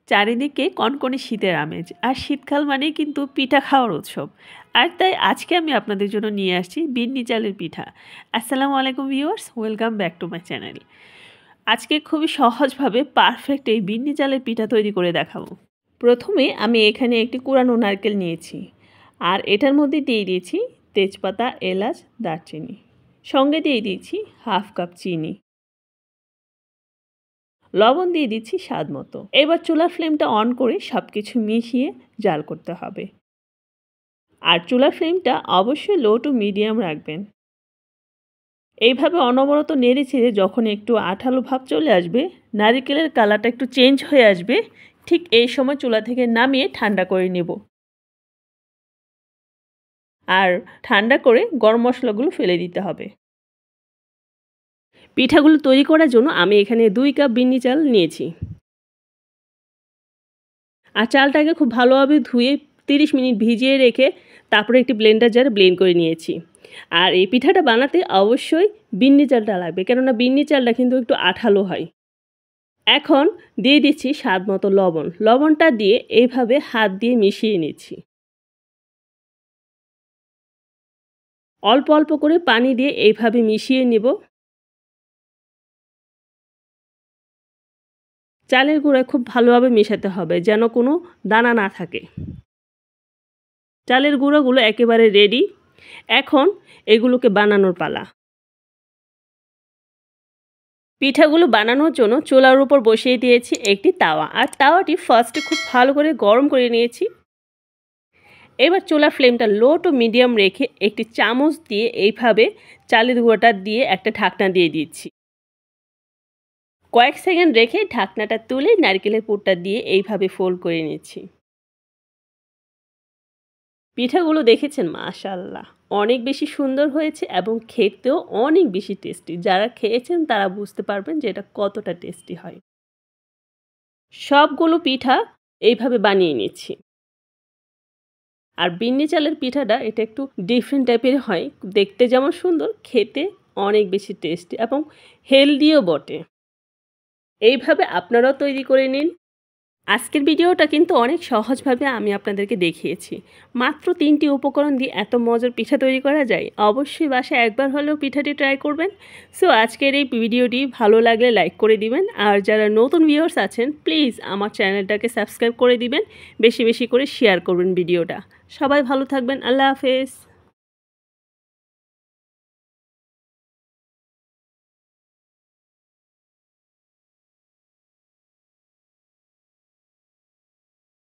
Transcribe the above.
চারিদিকে কনকনে শীতের আমেজ আর শীতকাল মানেই কিন্তু পিঠা খাওয়ার উৎসব। আর তাই আজকে আমি আপনাদের জন্য নিয়ে আসছি বিন্নি চালের পিঠা। আসসালামু আলাইকুম viewers, welcome back to my channel. আজকে খুবই সহজভাবে পারফেক্ট এই বিন্নি চালের পিঠা তৈরি করে দেখাবো। প্রথমে আমি এখানে একটি কুড়ানো নারকেল নিয়েছি আর এটার মধ্যে দিয়ে দিয়েছি তেজপাতা, এলাচ, দারচিনি, সঙ্গে দিয়ে দিয়েছি হাফ কাপ চিনি, লবণ দিয়ে দিচ্ছি স্বাদ মতো। এবার চুলার ফ্লেমটা অন করে সব কিছু মিশিয়ে জাল করতে হবে। আর চুলার ফ্লেমটা অবশ্যই লো টু মিডিয়াম রাখবেন। এইভাবে অনবরত নেড়ে ছেড়ে যখন একটু আঠালো ভাব চলে আসবে, নারিকেলের কালারটা একটু চেঞ্জ হয়ে আসবে, ঠিক এই সময় চুলা থেকে নামিয়ে ঠান্ডা করে নেব। আর ঠান্ডা করে গরম মশলাগুলো ফেলে দিতে হবে। পিঠাগুলো তৈরি করার জন্য আমি এখানে 2 কাপ বিন্নি চাল নিয়েছি। আর চালটাকে খুব ভালোভাবে ধুয়ে 30 মিনিট ভিজিয়ে রেখে তারপরে একটি ব্লেন্ডার জারে ব্লেন্ড করে নিয়েছি। আর এই পিঠাটা বানাতে অবশ্যই বিন্নি চালটা লাগবে, কেননা বিন্নি চালটা কিন্তু একটু আঠালো হয়। এখন দিয়ে দিচ্ছি স্বাদ মতো লবণ। লবণটা দিয়ে এইভাবে হাত দিয়ে মিশিয়ে নিচ্ছি। অল্প অল্প করে পানি দিয়ে এইভাবে মিশিয়ে নেব। চালের গুঁড়া খুব ভালোভাবে মেশাতে হবে যেন কোনো দানা না থাকে। চালের গুঁড়োগুলো একেবারে রেডি। এখন এগুলোকে বানানোর পালা। পিঠাগুলো বানানোর জন্য চুলার উপর বসিয়ে দিয়েছি একটি তাওয়া, আর তাওয়াটি ফার্স্টে খুব ভালো করে গরম করে নিয়েছি। এবার চুলার ফ্লেমটা লো টু মিডিয়াম রেখে একটি চামচ দিয়ে এইভাবে চালের গুঁড়োটা দিয়ে একটা ঢাকনা দিয়ে দিচ্ছি। কয়েক সেকেন্ড রেখে ঢাকনাটা তুলে নারকেলের পুরটা দিয়ে এইভাবে ফোল্ড করে নিচ্ছি। পিঠাগুলো দেখেছেন, মাশাআল্লাহ অনেক বেশি সুন্দর হয়েছে এবং খেতেও অনেক বেশি টেস্টি। যারা খেয়েছেন তারা বুঝতে পারবেন যে এটা কতটা টেস্টি হয়। সবগুলো পিঠা এইভাবে বানিয়ে নিচ্ছি। আর বিন্নি চালের পিঠাটা এটা একটু ডিফারেন্ট টাইপের হয়, দেখতে যেমন সুন্দর, খেতে অনেক বেশি টেস্টি এবং হেলদিও বটে। এইভাবে আপনারাও তৈরি করে নিন। আজকের ভিডিওটা কিন্তু অনেক সহজভাবে আমি আপনাদেরকে দেখিয়েছি। মাত্র 3টি উপকরণ দিয়ে এত মজার পিঠা তৈরি করা যায়। অবশ্যই বাসায় একবার হলেও পিঠাটি ট্রাই করবেন। সো আজকের এই ভিডিওটি ভালো লাগলে লাইক করে দিবেন। আর যারা নতুন ভিউয়ার্স আছেন প্লিজ আমার চ্যানেলটাকে সাবস্ক্রাইব করে দিবেন। বেশি বেশি করে শেয়ার করবেন ভিডিওটা। সবাই ভালো থাকবেন। আল্লাহ হাফেজ।